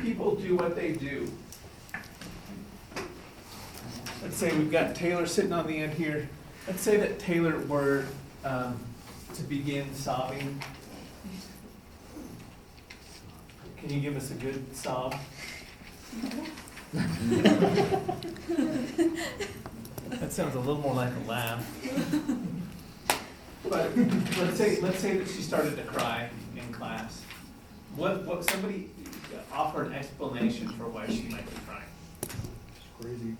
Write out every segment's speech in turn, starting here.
people do what they do. Let's say we've got Taylor sitting on the end here. Let's say that Taylor were to begin sobbing. Can you give us a good sob? That sounds a little more like a laugh. But let's say that she started to cry in class. What somebody offer an explanation for why she might be crying. Crazy.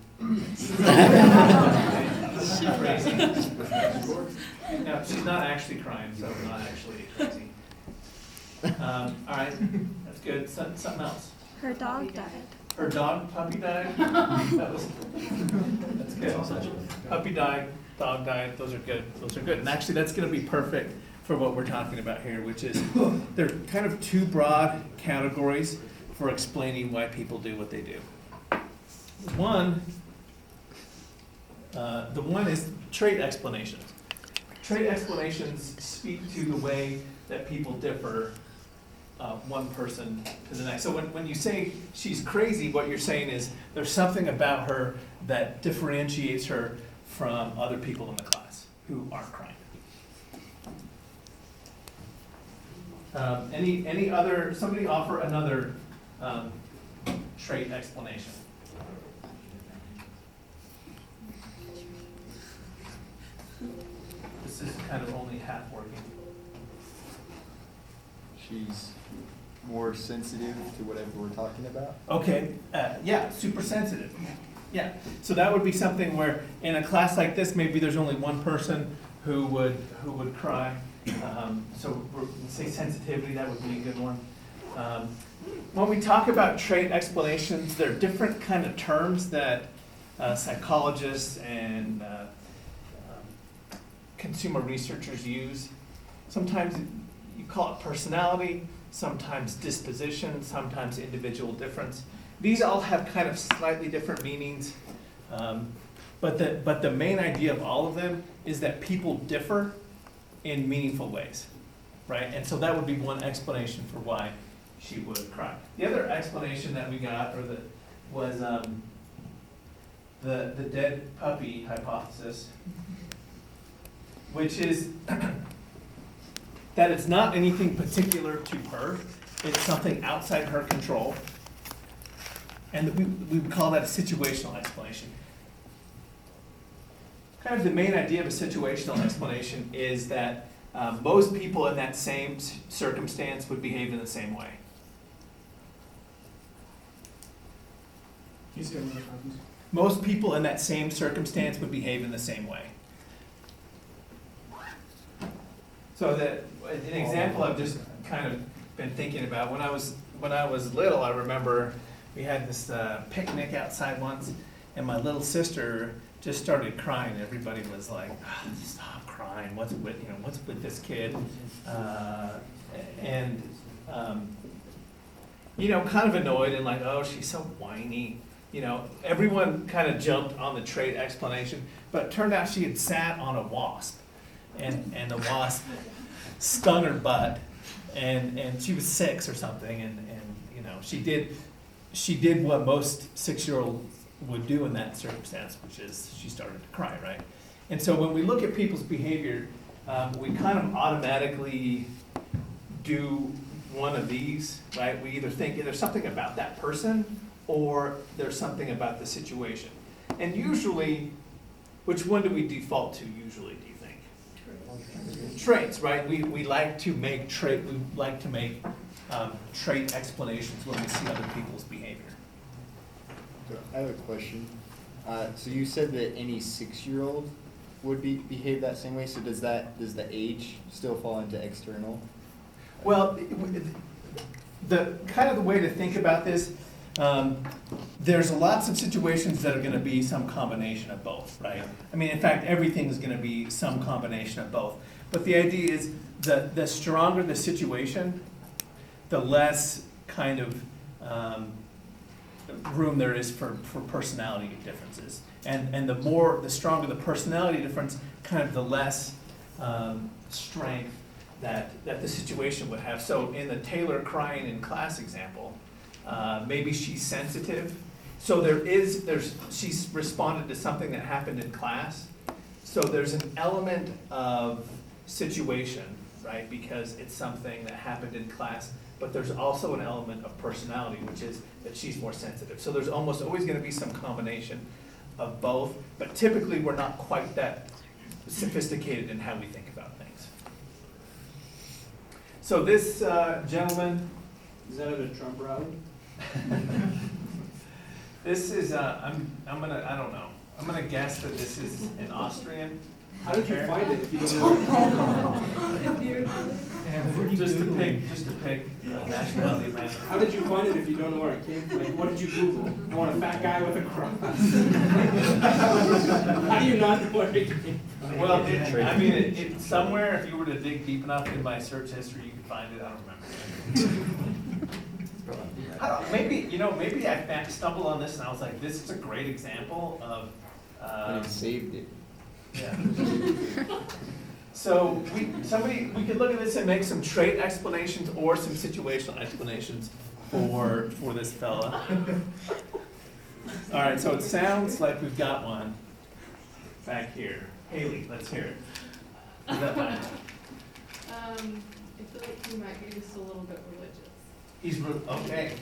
She's crazy. No, she's not actually crying, so not actually crazy. All right, that's good. Something else. Her dog died. Her puppy died. That's good. Puppy died, dog died. Those are good. Those are good. And actually, that's going to be perfect for what we're talking about here, which is they're kind of two broad categories for explaining why people do what they do. The one is trait explanations. Trait explanations speak to the way that people differ one person to the next. So when you say she's crazy, what you're saying is there's something about her that differentiates her from other people in the class who aren't crying. Any other, somebody offer another trait explanation. This is kind of only half working. She's more sensitive to whatever we're talking about. Okay, yeah, super sensitive. Yeah, so that would be something where in a class like this, maybe there's only one person who would cry. So let's say sensitivity, that would be a good one. When we talk about trait explanations, there are different kind of terms that psychologists and consumer researchers use. Sometimes you call it personality, sometimes disposition, sometimes individual difference. These all have kind of slightly different meanings, but the main idea of all of them is that people differ in meaningful ways, right? And so that would be one explanation for why she would cry. The other explanation that we got, was the dead puppy hypothesis, which is that it's not anything particular to her, it's something outside her control. And we would call that a situational explanation. Kind of the main idea of a situational explanation is that most people in that same circumstance would behave in the same way. Most people in that same circumstance would behave in the same way. So that an example I've just kind of been thinking about, when I was little, I remember we had this picnic outside once, and my little sister just started crying. Everybody was like, oh, "Stop crying! What's with this kid?" Kind of annoyed and like, "Oh, she's so whiny." Everyone kind of jumped on the trait explanation, but it turned out she had sat on a wasp, and the wasp stung her butt, and she was 6 or something, and she did what most 6-year-olds would do in that circumstance, which is she started to cry, right? And so when we look at people's behavior, we kind of automatically do one of these, right? We either think there's something about that person or there's something about the situation. And usually, which one do we default to usually, do you think? Traits, right? We like to make trait explanations when we see other people's behavior. I have a question. So you said that any 6-year-old would behave that same way. So does the age still fall into external? Well, the kind of the way to think about this, there's lots of situations that are going to be some combination of both, right? I mean, in fact, everything is going to be some combination of both. But the idea is the stronger the situation, the less kind of room there is for personality differences. And the stronger the personality difference, kind of the less strength that the situation would have. So in the Taylor crying in class example, Maybe she's sensitive. So she's responded to something that happened in class. So there's an element of situation, right? Because it's something that happened in class, but there's also an element of personality, which is that she's more sensitive. So there's almost always gonna be some combination of both, but typically we're not quite that sophisticated in how we think about things. So this gentleman, Is that at a Trump rally? this is, I don't know. I'm gonna guess that this is an Austrian. How did you find it if you don't know? Just to pick nationality, man. How did you find it if you don't know where it came from? Like, what did you Google? I want a fat guy with a cross. How do you not know where it came from? Well, it somewhere, if you were to dig deep enough in my search history, you could find it. I don't remember. Maybe I stumbled on this and I was like, this is a great example of. But he saved it. Yeah. So we could look at this and make some trait explanations or some situational explanations for this fella. All right, so it sounds like we've got one back here. Haley, let's hear it. Is that fine? I feel like he might be just a little bit religious. He's okay.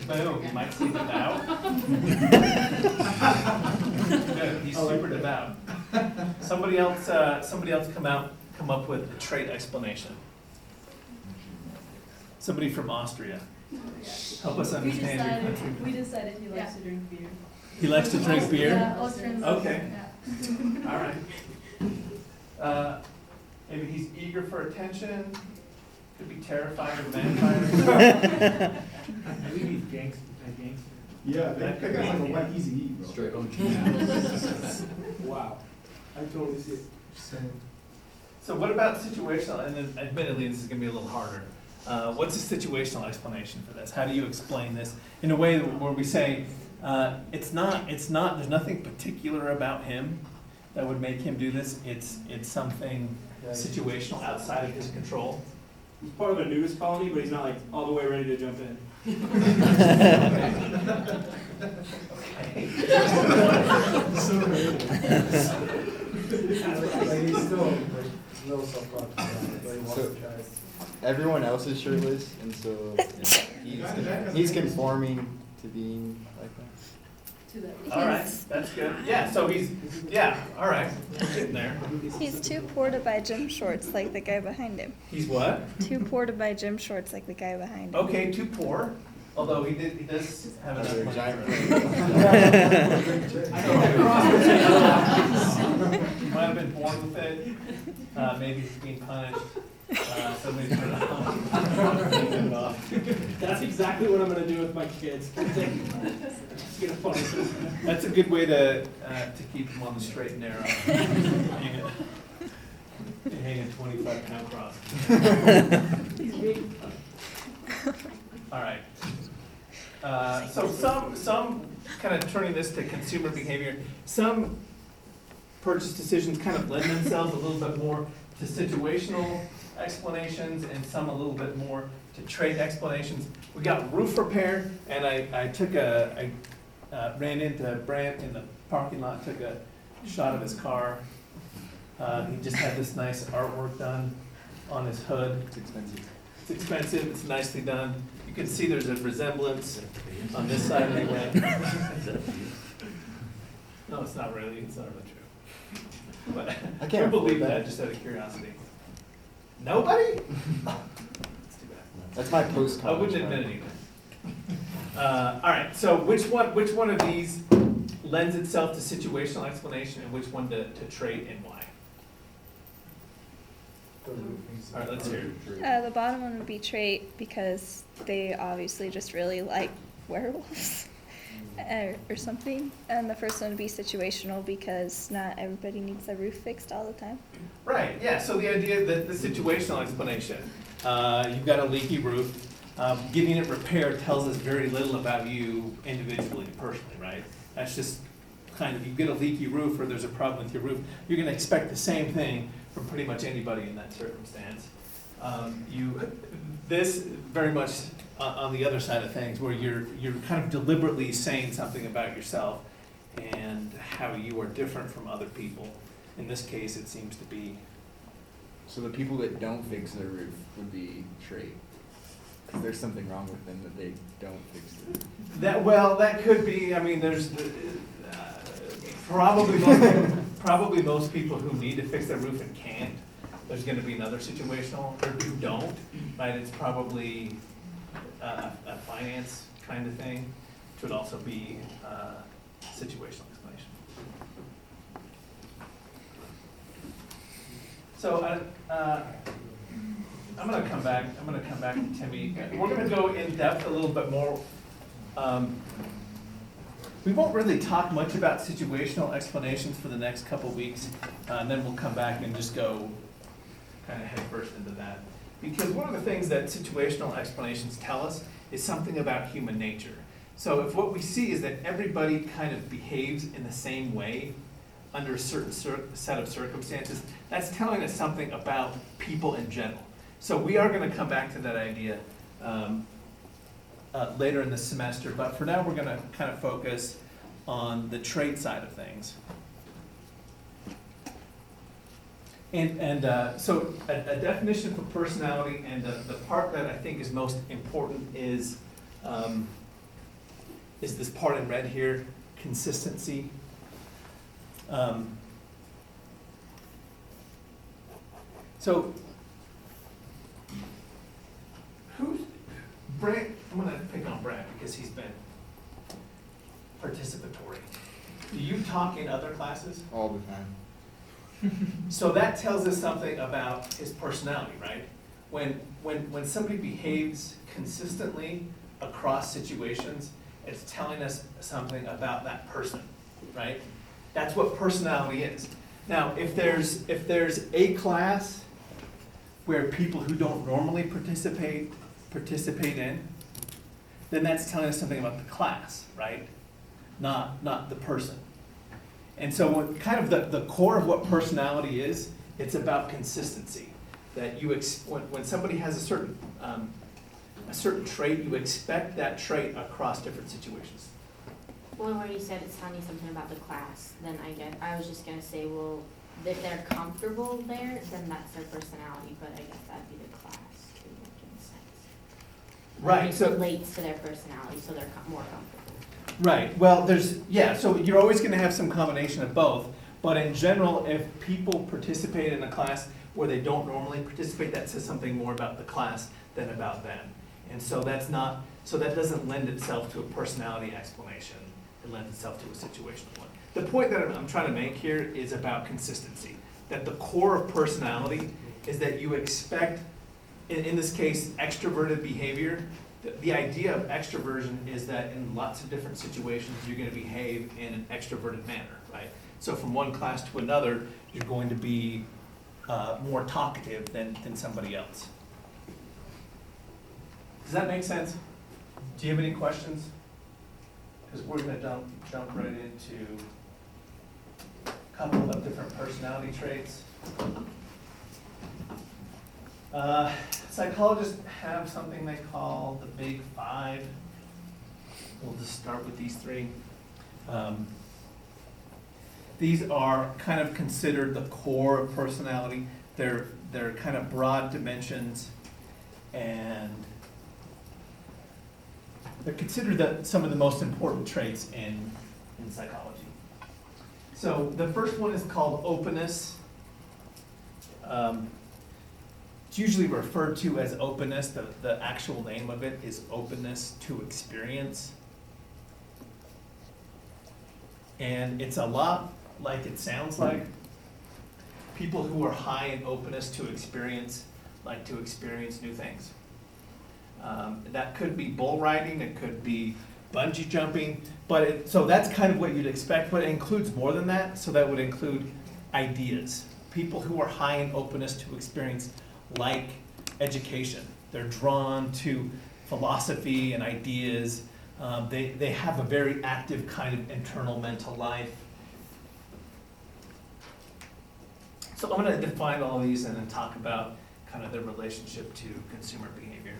Boom, you might see devout. Good, he's super devout. Somebody else come up with a trait explanation. All from Austria. Help us understand your country. We decided he likes to drink beer. He likes to drink beer? Yeah, Austrians. Okay. Yeah. All right. Maybe he's eager for attention, could be terrified of vampires. I think he's gangster. Yeah, That could they got like be, a wet easy eat, bro. Straight on. Wow. I totally see it. So what about situational, and then admittedly, this is gonna be a little harder. What's a situational explanation for this? How do you explain this in a way where we say, there's nothing particular about him that would make him do this, it's something situational outside of his control? He's part of a nudist colony, but he's not like all the way ready to jump in. He's still like a little self-conscious, but he wants So- to try. Everyone else is shirtless, and so he's conforming to being like that. To that. All right, that's good. Yeah, so all right, we're getting there. He's too poor to buy gym shorts like the guy behind him. He's what? Too poor to buy gym shorts like the guy behind him. Okay, too poor, although he does have Another enough giant money. He might have been born with it, maybe he's being punished, somebody put it on. That's exactly what I'm gonna do with my kids. Just gonna punish them. That's a good way to keep them on the straight and narrow. Hang a 25-pound cross. All right. So some kind of turning this to consumer behavior, some purchase decisions kind of lend themselves a little bit more to situational explanations and some a little bit more to trait explanations. We got roof repair, and I ran into Brant in the parking lot, took a shot of his car. He just had this nice artwork done on his hood. It's expensive. It's expensive, it's nicely done. You can see there's a resemblance on this side anyway. No, it's not really true. But I can't believe afford that, that. just out of curiosity. Nobody? That's too bad. That's my post. I wouldn't admit it either. All right, so which one of these lends itself to situational explanation and which one to trait and why? All right, let's hear it. The bottom one would be trait because they obviously just really like werewolves or something. And the first one would be situational because not everybody needs their roof fixed all the time. Right, yeah, so the idea that the situational explanation, you've got a leaky roof, getting it repaired tells us very little about you individually, personally, right? That's just kind of, you get a leaky roof or there's a problem with your roof, you're gonna expect the same thing from pretty much anybody in that circumstance. This very much on the other side of things, where you're kind of deliberately saying something about yourself and how you are different from other people. In this case, it seems to be, So the people that don't fix their roof would be trait. Because there's something wrong with them that they don't fix the roof. that could be, I mean, there's probably most people who need to fix their roof and can't. There's gonna be another situational, or who don't, right? It's probably a finance kind of thing, which would also be situational explanation. So, I'm gonna come back to Timmy. We're gonna go in depth a little bit more. We won't really talk much about situational explanations for the next couple weeks, and then we'll come back and just go kind of head first into that. Because one of the things that situational explanations tell us is something about human nature. So if what we see is that everybody kind of behaves in the same way under a certain set of circumstances, that's telling us something about people in general. So we are gonna come back to that idea later in the semester, but for now, we're gonna kind of focus on the trait side of things. So a definition for personality, and the part that I think is most important is this part in red here, consistency. So Brad, I'm gonna pick on Brad because he's been participatory. Do you talk in other classes? All the time. So that tells us something about his personality, right? When somebody behaves consistently across situations, it's telling us something about that person, right? That's what personality is. Now, if there's a class where people who don't normally participate in, then that's telling us something about the class, right? Not the person. And so what kind of the core of what personality is, it's about consistency. That when somebody has a certain trait, you expect that trait across different situations. Well, where you said it's telling you something about the class, then I was just gonna say, well, if they're comfortable there, then that's their personality, but I guess that'd be the class too, in a sense. Right, so. It relates to their personality, so they're more comfortable. Right, well, so you're always gonna have some combination of both, but in general, if people participate in a class where they don't normally participate, that says something more about the class than about them. And so that doesn't lend itself to a personality explanation, it lends itself to a situational one. The point that I'm trying to make here is about consistency, that the core of personality is that you expect, in this case, extroverted behavior. The idea of extroversion is that in lots of different situations, you're gonna behave in an extroverted manner, right? So from one class to another, you're going to be more talkative than somebody else. Does that make sense? Do you have any questions? Because we're gonna jump right into a couple of different personality traits. Psychologists have something they call the Big Five. We'll just start with these three. These are kind of considered the core of personality. They're kind of broad dimensions, and they're considered some of the most important traits in psychology. So the first one is called openness. It's usually referred to as openness. The actual name of it is openness to experience. And it's a lot like it sounds like. People who are high in openness to experience like to experience new things. That could be bull riding, it could be bungee jumping, so that's kind of what you'd expect, but it includes more than that. So that would include ideas. People who are high in openness to experience like education. They're drawn to philosophy and ideas. They have a very active kind of internal mental life. So I'm going to define all these and then talk about kind of their relationship to consumer behavior.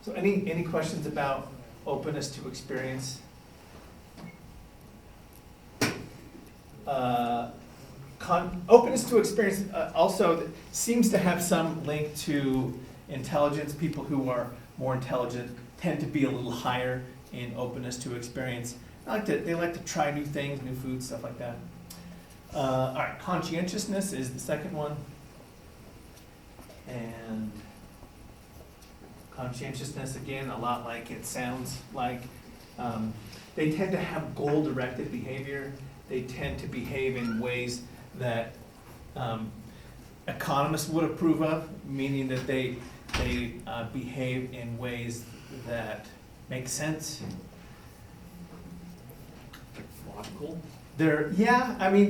So any questions about openness to experience? Openness to experience also seems to have some link to intelligence. People who are more intelligent tend to be a little higher in openness to experience. They like to try new things, new foods, stuff like that. All right, conscientiousness is the second one. And conscientiousness, again, a lot like it sounds like. They tend to have goal-directed behavior. They tend to behave in ways that economists would approve of, meaning that they behave in ways that make sense. Logical? I mean,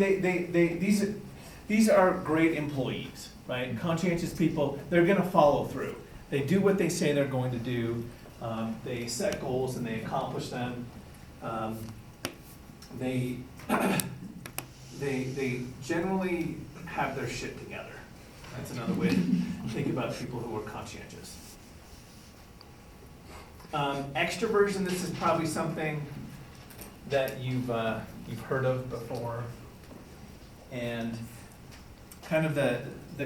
these are great employees, right? Conscientious people, they're gonna follow through. They do what they say they're going to do. They set goals and they accomplish them. They generally have their shit together. That's another way to think about people who are conscientious. Extroversion, this is probably something that you've heard of before. And kind of the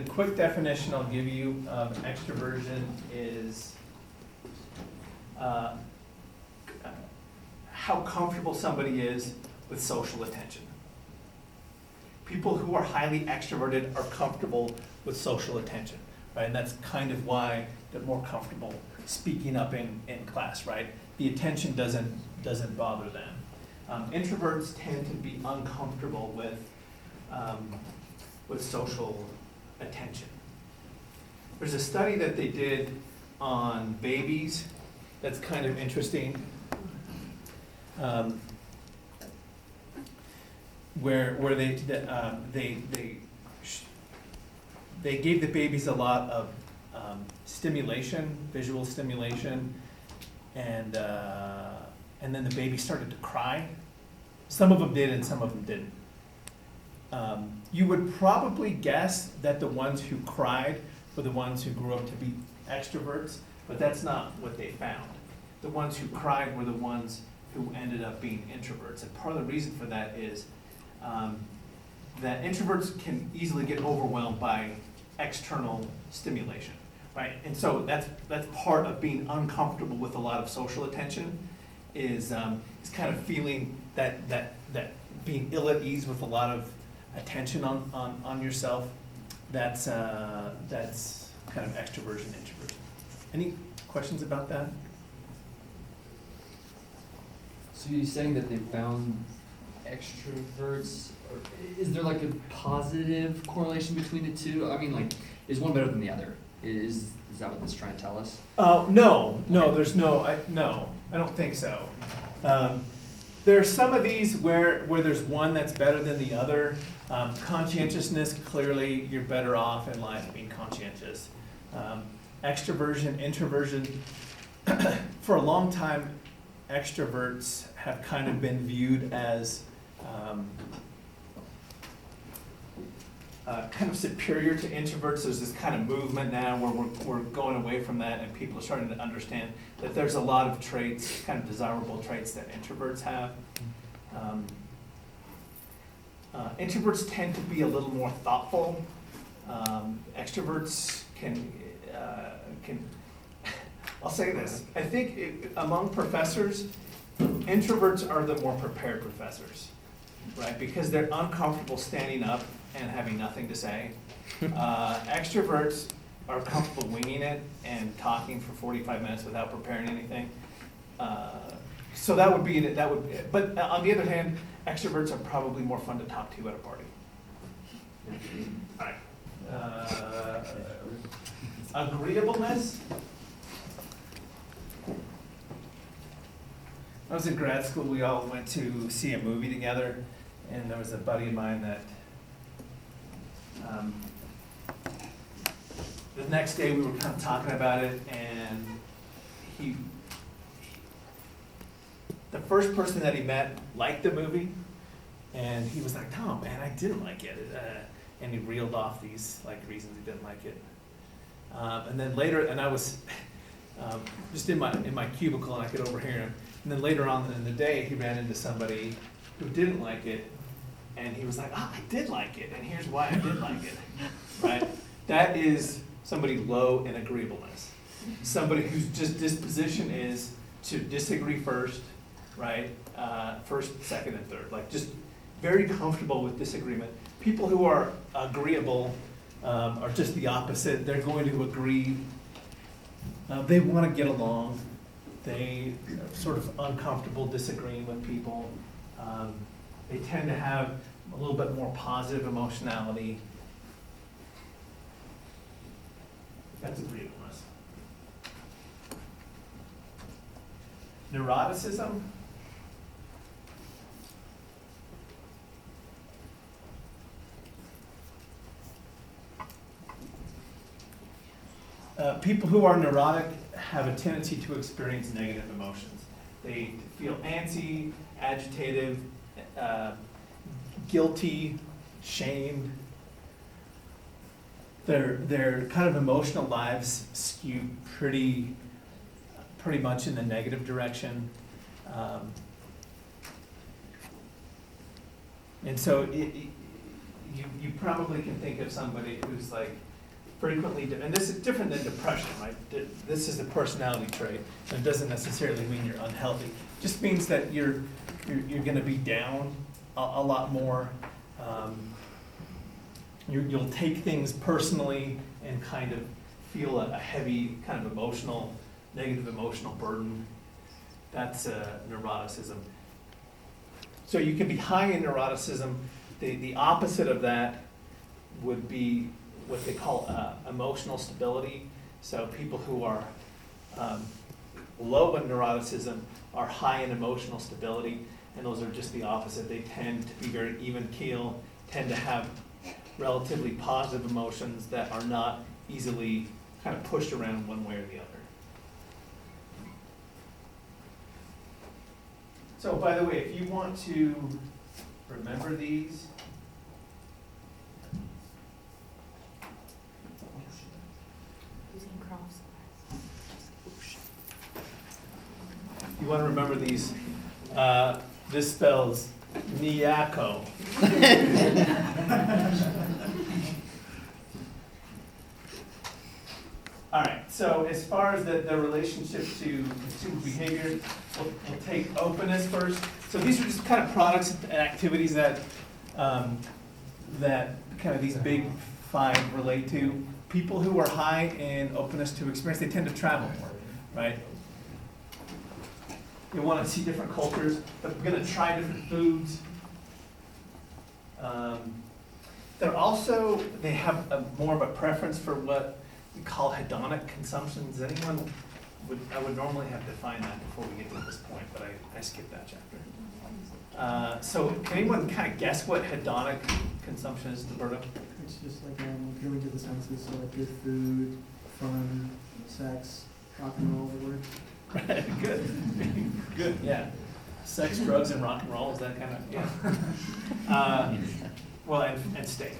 quick definition I'll give you of extroversion is how comfortable somebody is with social attention. People who are highly extroverted are comfortable with social attention, right? And that's kind of why they're more comfortable speaking up in class, right? The attention doesn't bother them. Introverts tend to be uncomfortable with social attention. There's a study that they did on babies that's kind of interesting. Where they gave the babies a lot of stimulation, visual stimulation, and then the baby started to cry. Some of them did and some of them didn't. You would probably guess that the ones who cried were the ones who grew up to be extroverts, but that's not what they found. The ones who cried were the ones who ended up being introverts. And part of the reason for that is that introverts can easily get overwhelmed by external stimulation, right? And so that's part of being uncomfortable with a lot of social attention is kind of feeling that being ill at ease with a lot of attention on yourself. That's kind of extroversion, introversion. Any questions about that? So you're saying that they found extroverts, or is there like a positive correlation between the two? I mean, like, is one better than the other? Is that what this is trying to tell us? No, there's no, I don't think so. There are some of these where there's one that's better than the other. Conscientiousness, clearly you're better off in life being conscientious. Extroversion, introversion, for a long time, extroverts have kind of been viewed as kind of superior to introverts. There's this kind of movement now where we're going away from that, and people are starting to understand that there's a lot of traits, kind of desirable traits that introverts have. Introverts tend to be a little more thoughtful. Extroverts can I'll say this, I think among professors, introverts are the more prepared professors, right? Because they're uncomfortable standing up and having nothing to say. Extroverts are comfortable winging it and talking for 45 minutes without preparing anything. So that would be, but on the other hand, extroverts are probably more fun to talk to at a party. All right. Agreeableness. I was in grad school, we all went to see a movie together, and there was a buddy of mine that the next day we were kind of talking about it, and the first person that he met liked the movie, and he was like, "Tom, man, I didn't like it," and he reeled off these like reasons he didn't like it. And then later, and I was just in my cubicle, and I could overhear him. And then later on in the day, he ran into somebody who didn't like it, and he was like, "Ah, I did like it, and here's why I did like it." Right? That is somebody low in agreeableness. Somebody whose just disposition is to disagree first, right? First, second, and third. Like just very comfortable with disagreement. People who are agreeable are just the opposite. They're going to agree. They want to get along. They are sort of uncomfortable disagreeing with people. They tend to have a little bit more positive emotionality. That's agreeableness. Neuroticism. People who are neurotic have a tendency to experience negative emotions. They feel antsy, agitated, guilty, shamed. Their kind of emotional lives skew pretty much in the negative direction. And so you probably can think of somebody who's like frequently, and this is different than depression, right? This is a personality trait, and it doesn't necessarily mean you're unhealthy. It just means that you're gonna be down a lot more. You'll take things personally and kind of feel a heavy kind of negative emotional burden. That's neuroticism. So you can be high in neuroticism. The opposite of that would be what they call emotional stability. So people who are low in neuroticism are high in emotional stability, and those are just the opposite. They tend to be very even keel, tend to have relatively positive emotions that are not easily kind of pushed around one way or the other. So by the way, if you want to remember these, Using cross. you want to remember these, this spells Nyako. All right, so as far as the relationship to consumer behavior, we'll take openness first. So these are just kind of products and activities that kind of these big five relate to. People who are high in openness to experience, they tend to travel more, right? They want to see different cultures, they're going to try different foods. They have more of a preference for what we call hedonic consumption. Does anyone, I would normally have defined that before we get to this point, but I skipped that chapter. So can anyone kind of guess what hedonic consumption is, Roberto? It's just like appealing to the senses, so like good food, fun, sex, rock and roll, the word. Right, good, good, yeah. Sex, drugs, and rock and roll, is that kind of, yeah. Well, and steak.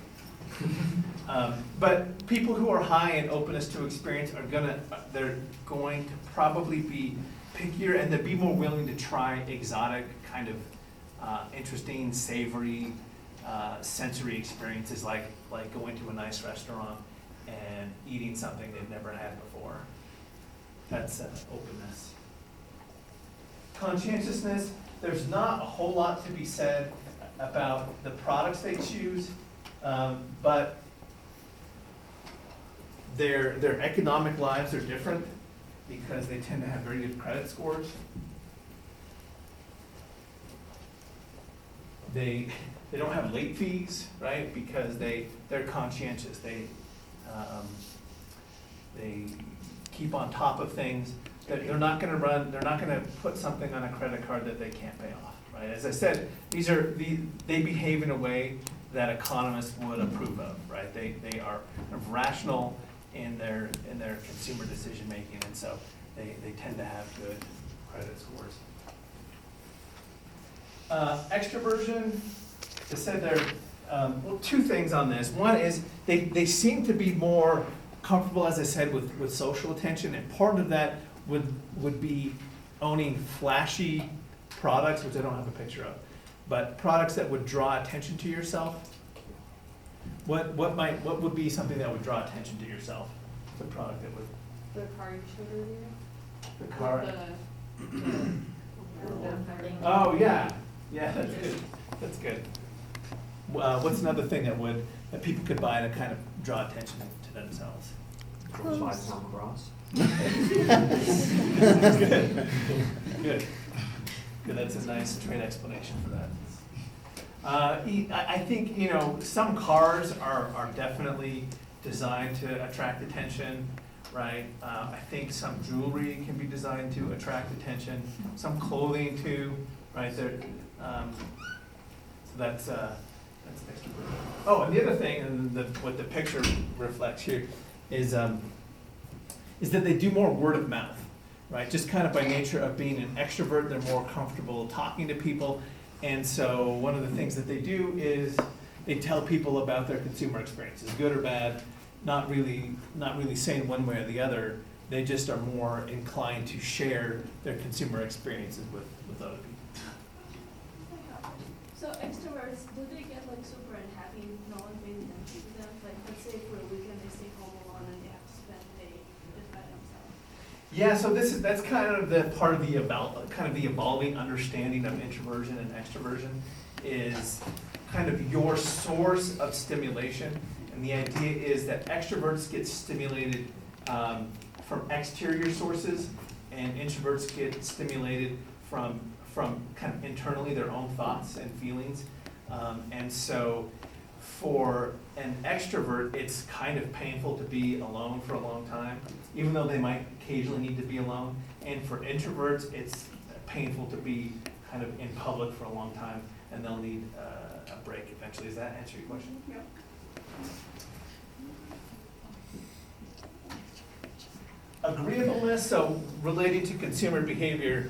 But people who are high in openness to experience they're going to probably be pickier, and they'll be more willing to try exotic, kind of interesting, savory, sensory experiences, like going to a nice restaurant and eating something they've never had before. That's openness. Conscientiousness, there's not a whole lot to be said about the products they choose, but their economic lives are different because they tend to have very good credit scores. They don't have late fees, right? Because they're conscientious. They keep on top of things. They're not going to put something on a credit card that they can't pay off, right? As I said, they behave in a way that economists would approve of, right? They are rational in their consumer decision making, and so they tend to have good credit scores. Extroversion, I said two things on this. One is they seem to be more comfortable, as I said, with social attention, and part of that would be owning flashy products, which I don't have a picture of, but products that would draw attention to yourself. What would be something that would draw attention to yourself? The product that would, The car you showed earlier? the car? Oh. Oh, yeah, that's good, that's good. What's another thing that people could buy to kind of draw attention to themselves? Girls buy Tom Cross. Good, good. Good, that's a nice trade explanation for that. I think, some cars are definitely designed to attract attention, right? I think some jewelry can be designed to attract attention, some clothing too, right? So that's extra. Oh, and the other thing, and what the picture reflects here, is that they do more word of mouth, right? Just kind of by nature of being an extrovert, they're more comfortable talking to people. And so one of the things that they do is they tell people about their consumer experiences, good or bad, not really saying one way or the other. They just are more inclined to share their consumer experiences with other people. So extroverts, do they get like super unhappy if no one pays attention to them? Like, let's say for a weekend they stay home alone and they have to spend the day just by themselves. Yeah, so that's kind of the part of the evolving understanding of introversion and extroversion is kind of your source of stimulation. And the idea is that extroverts get stimulated from exterior sources, and introverts get stimulated from kind of internally their own thoughts and feelings. And so for an extrovert, it's kind of painful to be alone for a long time, even though they might occasionally need to be alone. And for introverts, it's painful to be kind of in public for a long time, and they'll need a break eventually. Does that answer your question? Yep. Agreeableness, so relating to consumer behavior,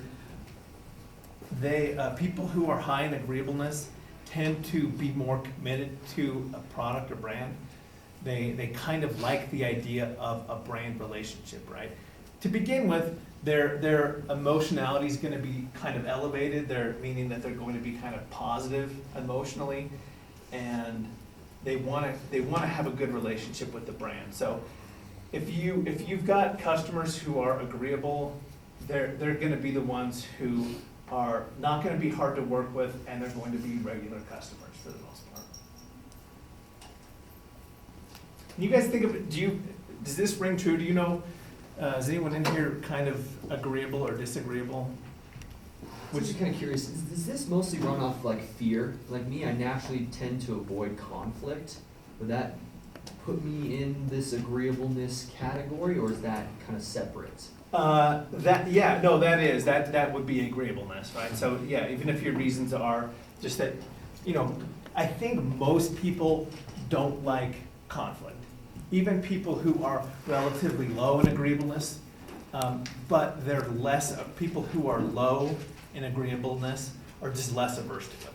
people who are high in agreeableness tend to be more committed to a product or brand. They kind of like the idea of a brand relationship, right? To begin with, their emotionality is going to be kind of elevated. Meaning that they're going to be kind of positive emotionally, and they want to have a good relationship with the brand. So if you've got customers who are agreeable, they're going to be the ones who are not going to be hard to work with, and they're going to be regular customers for the most part. Can you guys think of it? Does this ring true? Do you know? Is anyone in here kind of agreeable or disagreeable? Which is kind of curious. Does this mostly run off like fear? Like me, I naturally tend to avoid conflict. Would that put me in this agreeableness category, or is that kind of separate? That would be agreeableness, right? So yeah, even if your reasons are just that, I think most people don't like conflict. Even people who are relatively low in agreeableness, but they're people who are low in agreeableness are just less averse to it.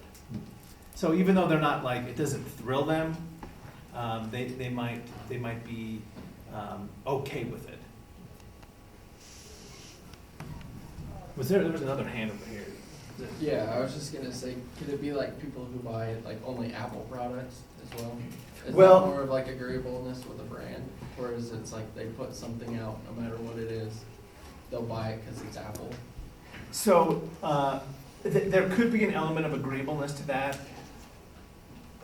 So even though they're not like, it doesn't thrill them, they might be okay with it. There was another hand over here. Yeah, I was just gonna say, could it be like people who buy like only Apple products as well? Is Well- that more of like agreeableness with a brand, or is it like they put something out, no matter what it is, they'll buy it because it's Apple? So there could be an element of agreeableness to that.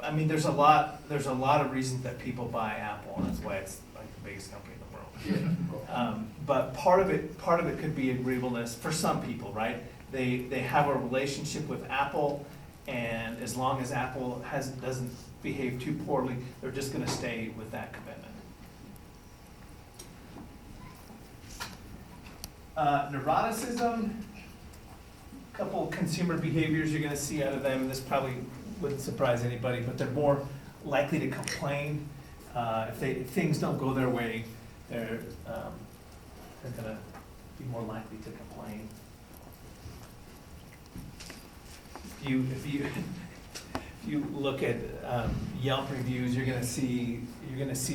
I mean, there's a lot of reasons that people buy Apple, and that's why it's like the biggest company in the world. But part of it could be agreeableness for some people, right? They have a relationship with Apple, and as long as Apple doesn't behave too poorly, they're just going to stay with that commitment. Neuroticism, a couple consumer behaviors you're going to see out of them. This probably wouldn't surprise anybody, but they're more likely to complain. If things don't go their way, they're going to be more likely to complain. If you look at Yelp reviews, you're gonna see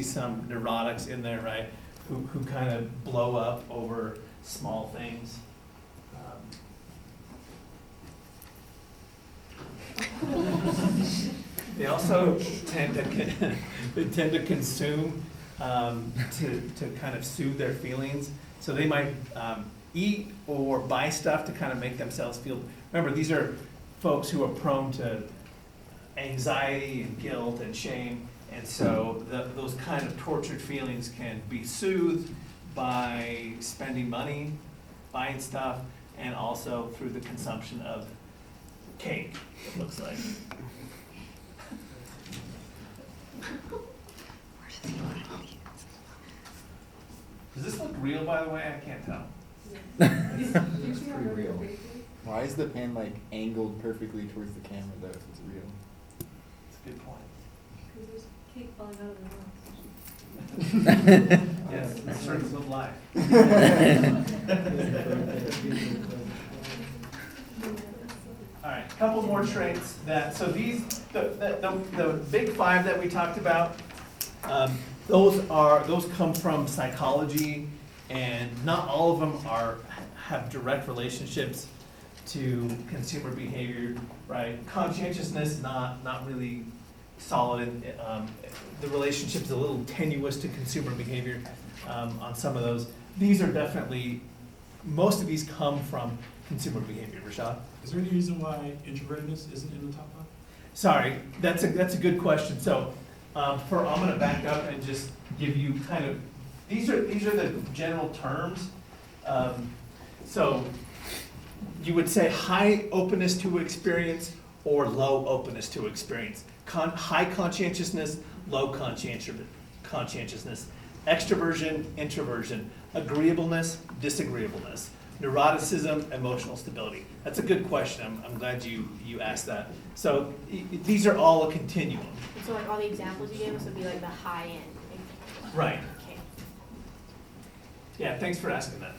some neurotics in there, right? Who kind of blow up over small things. They also tend to consume to kind of soothe their feelings. So they might eat or buy stuff to kind of make themselves feel. Remember, these are folks who are prone to anxiety and guilt and shame, and so those kind of tortured feelings can be soothed by spending money, buying stuff, and also through the consumption of cake, it looks like. Does this look real, by the way? I can't tell. It's pretty real. Why is the pan like angled perfectly towards the camera though if it's real? That's a good point. Because there's cake falling out of the mouth. Yes, it's circles of life. All right, couple more traits that, so these, the big five that we talked about, those come from psychology, and not all of them have direct relationships to consumer behavior, right? Conscientiousness, not really solid, and the relationship's a little tenuous to consumer behavior on some of those. These are definitely, most of these come from consumer behavior. Rashad? Is there any reason why introvertedness isn't in the top five? Sorry, that's a good question. So, I'm gonna back up and just give you kind of, these are the general terms. So, you would say high openness to experience or low openness to experience. High conscientiousness, low conscientiousness. Extroversion, introversion. Agreeableness, disagreeableness. Neuroticism, emotional stability. That's a good question. I'm glad you asked that. So these are all a continuum. So like all the examples you gave us would be like the high end. Right. Okay. Yeah, thanks for asking that.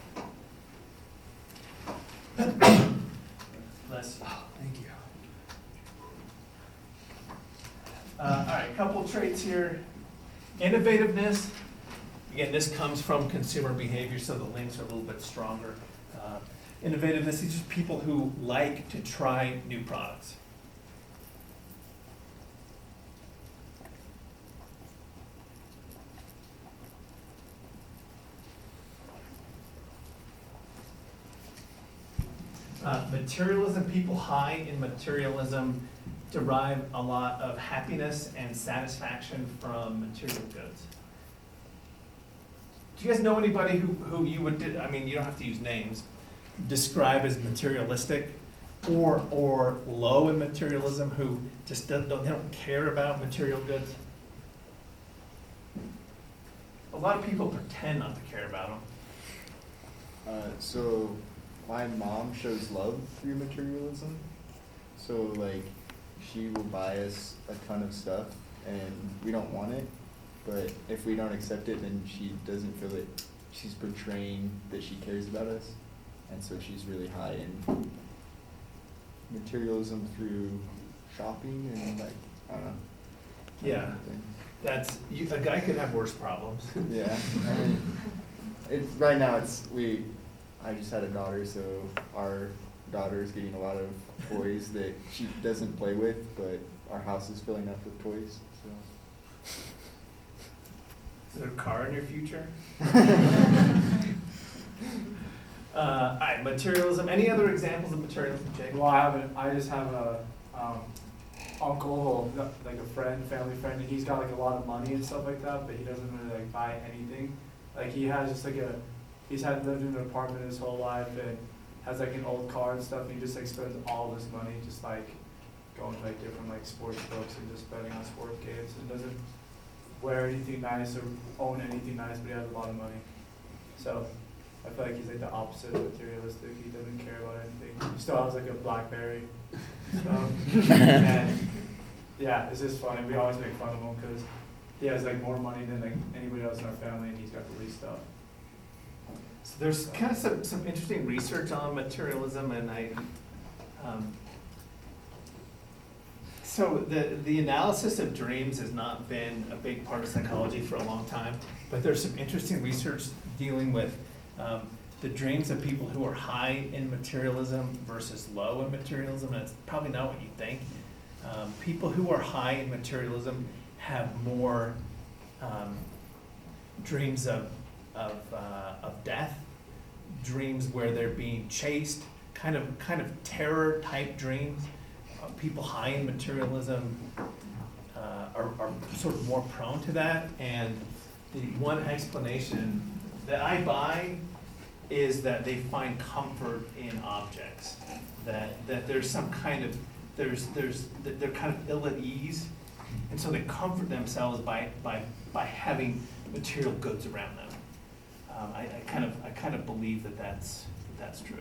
Les. Thank you. All right, couple traits here. Innovativeness. Again, this comes from consumer behavior, so the links are a little bit stronger. Innovativeness, these are people who like to try new products. Materialism, people high in materialism derive a lot of happiness and satisfaction from material goods. Do you guys know anybody who you would, I mean, you don't have to use names, describe as materialistic or low in materialism, who just they don't care about material goods? A lot of people pretend not to care about them. So my mom shows love through materialism. So like she will buy us a ton of stuff and we don't want it, but if we don't accept it, then she doesn't feel that she's portraying that she cares about us. And so she's really high in materialism through shopping and like, I don't know. Yeah, that's, a guy could have worse problems. Yeah, I mean, right now I just had a daughter, so our daughter is getting a lot of toys that she doesn't play with, but our house is filling up with toys, so. Is there a car in your future? All right, materialism. Any other examples of materialism, Jake? Well, I just have a uncle, like a friend, family friend, and he's got like a lot of money and stuff like that, but he doesn't really like buy anything. Like he has just like he's lived in an apartment his whole life and has like an old car and stuff, and he just like spends all of his money just like going to like different like sports books and just betting on sports games, and doesn't wear anything nice or own anything nice, but he has a lot of money. So I feel like he's like the opposite of materialistic. He doesn't care about anything. He still has like a BlackBerry. And yeah, it's just funny. We always make fun of him because he has like more money than like anybody else in our family, and he's got the least stuff. So there's kind of some interesting research on materialism, and so the analysis of dreams has not been a big part of psychology for a long time, but there's some interesting research dealing with the dreams of people who are high in materialism versus low in materialism, and it's probably not what you think. People who are high in materialism have more dreams of death, dreams where they're being chased, kind of terror type dreams. People high in materialism are sort of more prone to that, and the one explanation that I buy is that they find comfort in objects, that there's some kind of, that they're kind of ill at ease, and so they comfort themselves by having material goods around them. I kind of believe that's true.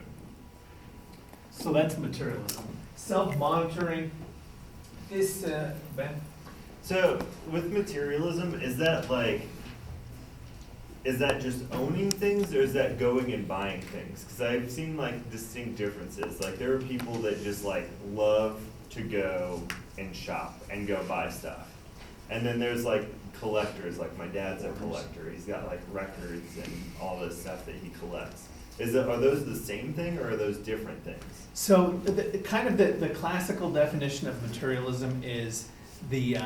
So that's materialism. Self-monitoring, this, Ben? So with materialism, is that just owning things, or is that going and buying things? Because I've seen like distinct differences. Like there are people that just like love to go and shop and go buy stuff. And then there's like collectors, like my dad's a collector. He's got like records and all this stuff that he collects. Are those the same thing, or are those different things? So the classical definition of materialism is the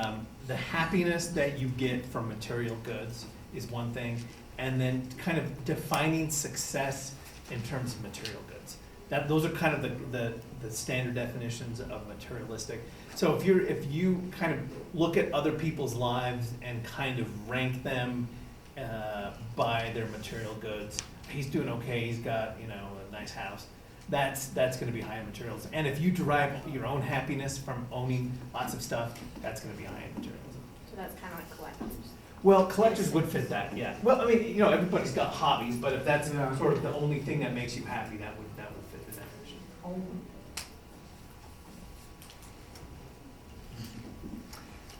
happiness that you get from material goods is one thing, and then kind of defining success in terms of material goods. Those are kind of the standard definitions of materialistic. So if you kind of look at other people's lives and kind of rank them by their material goods, he's doing okay, he's got, a nice house. That's gonna be high in materials. And if you derive your own happiness from owning lots of stuff, that's gonna be high in materialism. So that's kind of like collectors. Well, collectors would fit that, yeah. Well, I mean, everybody's got hobbies, but if that's Yeah. sort of the only thing that makes you happy, that would fit the definition.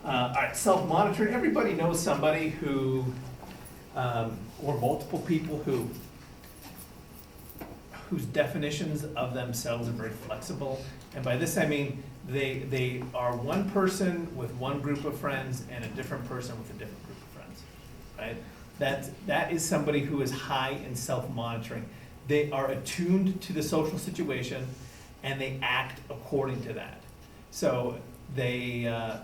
All right, self-monitoring. Everybody knows somebody who, or multiple people whose definitions of themselves are very flexible. And by this I mean they are one person with one group of friends and a different person with a different group of friends, right? That is somebody who is high in self-monitoring. They are attuned to the social situation and they act according to that. So they're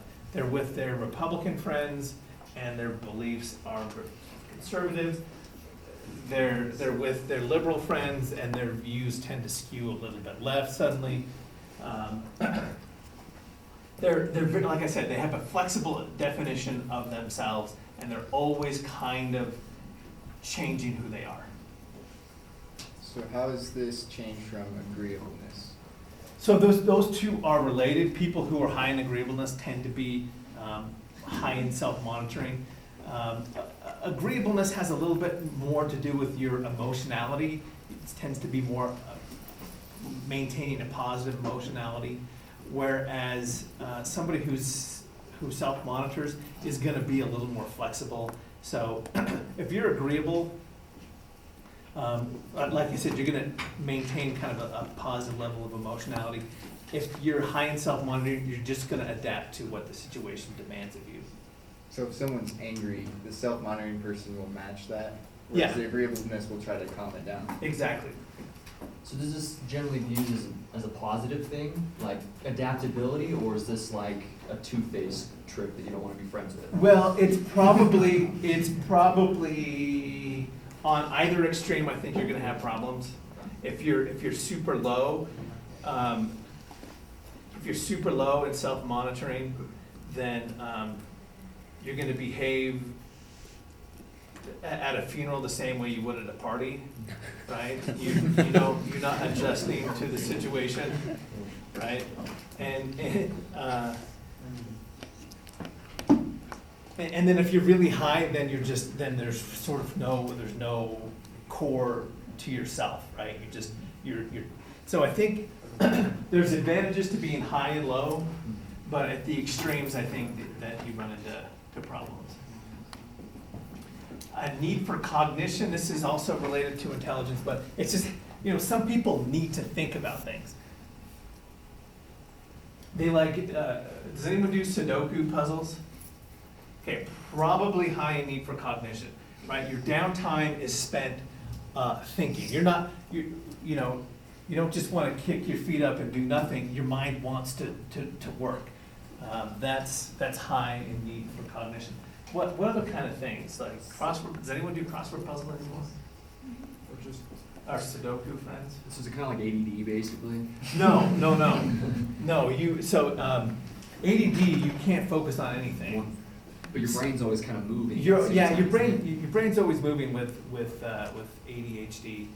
with their Republican friends and their beliefs are conservative. They're with their liberal friends and their views tend to skew a little bit left suddenly. They're like I said, they have a flexible definition of themselves and they're always kind of changing who they are. So how is this changed from agreeableness? So those two are related. People who are high in agreeableness tend to be high in self-monitoring. Agreeableness has a little bit more to do with your emotionality. It tends to be more maintaining a positive emotionality, whereas somebody who self-monitors is going to be a little more flexible. So if you're agreeable, like I said, you're going to maintain kind of a positive level of emotionality. If you're high in self-monitoring, you're just going to adapt to what the situation demands of you. So if someone's angry, the self-monitoring person will match that, Yeah. whereas the agreeableness will try to calm it down. Exactly. So is this generally viewed as a positive thing, like adaptability, or is this like a two-faced trick that you don't want to be friends with? Well, it's probably on either extreme. I think you're going to have problems. If you're super low, in self-monitoring, then you're going to behave at a funeral the same way you would at a party, right? You're not adjusting to the situation, right? And then if you're really high, then there's sort of no core to yourself, right? You're so I think there's advantages to being high and low, but at the extremes, I think that you run into problems. A need for cognition. This is also related to intelligence, but it's just, some people need to think about things. They like, does anyone do Sudoku puzzles? Okay, probably high in need for cognition, right? Your downtime is spent thinking. You're not, you know, you don't just wanna kick your feet up and do nothing, your mind wants to work. That's high in need for cognition. What other kind of things, like crossword, does anyone do crossword puzzle anymore? Or just, Our Sudoku friends? So is it kind of like ADD basically? No, ADD, you can't focus on anything. But your brain's always kind of moving. Your brain's always moving with ADHD.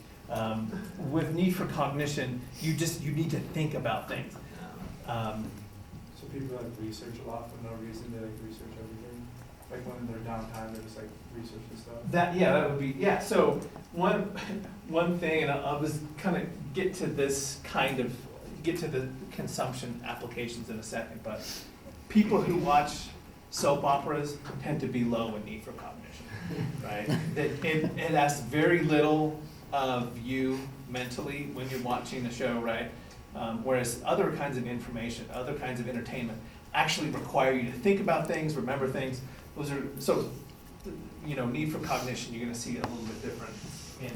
With need for cognition, you need to think about things. so people like research a lot for no reason, they like research everything. Like when they're downtime, they're just like researching stuff. That would be, so one thing, and I'll just kind of get to the consumption applications in a second, but people who watch soap operas tend to be low in need for cognition, right? It asks very little of you mentally when you're watching the show, right? Whereas other kinds of information, other kinds of entertainment actually require you to think about things, remember things. Those are, so, need for cognition, you're gonna see a little bit different in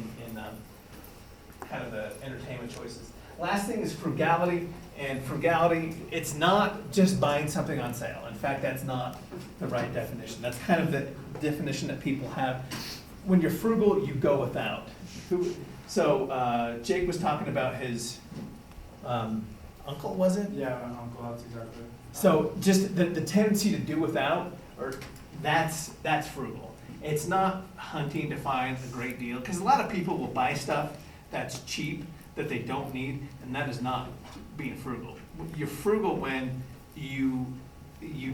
kind of the entertainment choices. Last thing is frugality, and frugality, it's not just buying something on sale. In fact, that's not the right definition. That's kind of the definition that people have. When you're frugal, you go without. So Jake was talking about his uncle, was it? Yeah, my uncle, that's exactly. So just the tendency to do without, or that's frugal. It's not hunting to find a great deal, because a lot of people will buy stuff that's cheap, that they don't need, and that is not being frugal. You're frugal when you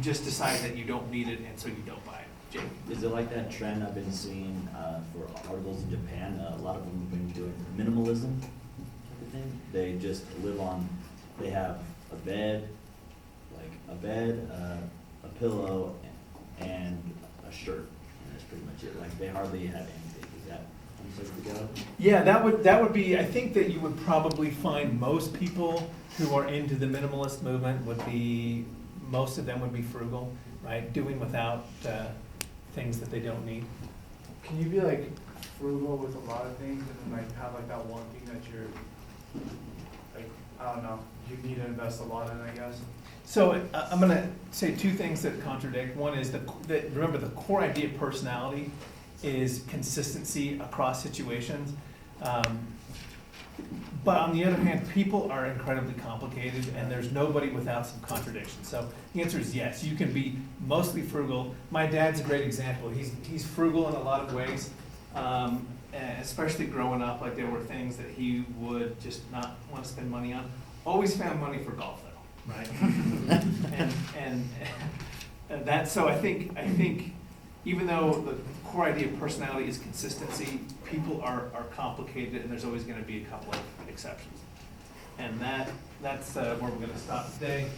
just decide that you don't need it, and so you don't buy it. Jake? Is it like that trend I've been seeing for articles in Japan? A lot of them have been doing minimalism type of thing. They just live on, they have a bed, a pillow, and a shirt, and that's pretty much it. Like, they hardly have anything. Is that one place to go? Yeah, that would be, I think that you would probably find most people who are into the minimalist movement most of them would be frugal, right? Doing without things that they don't need. Can you be like frugal with a lot of things and then like have like that one thing that you're, like, I don't know, you need to invest a lot in, I guess? So I'm gonna say two things that contradict. One is remember the core idea of personality is consistency across situations. But on the other hand, people are incredibly complicated, and there's nobody without some contradiction. So the answer is yes, you can be mostly frugal. My dad's a great example. He's frugal in a lot of ways, and especially growing up. Like, there were things that he would just not want to spend money on. Always found money for golf though, right? and that. So I think even though the core idea of personality is consistency, people are complicated, and there's always going to be a couple of exceptions. And that's where we're going to stop today.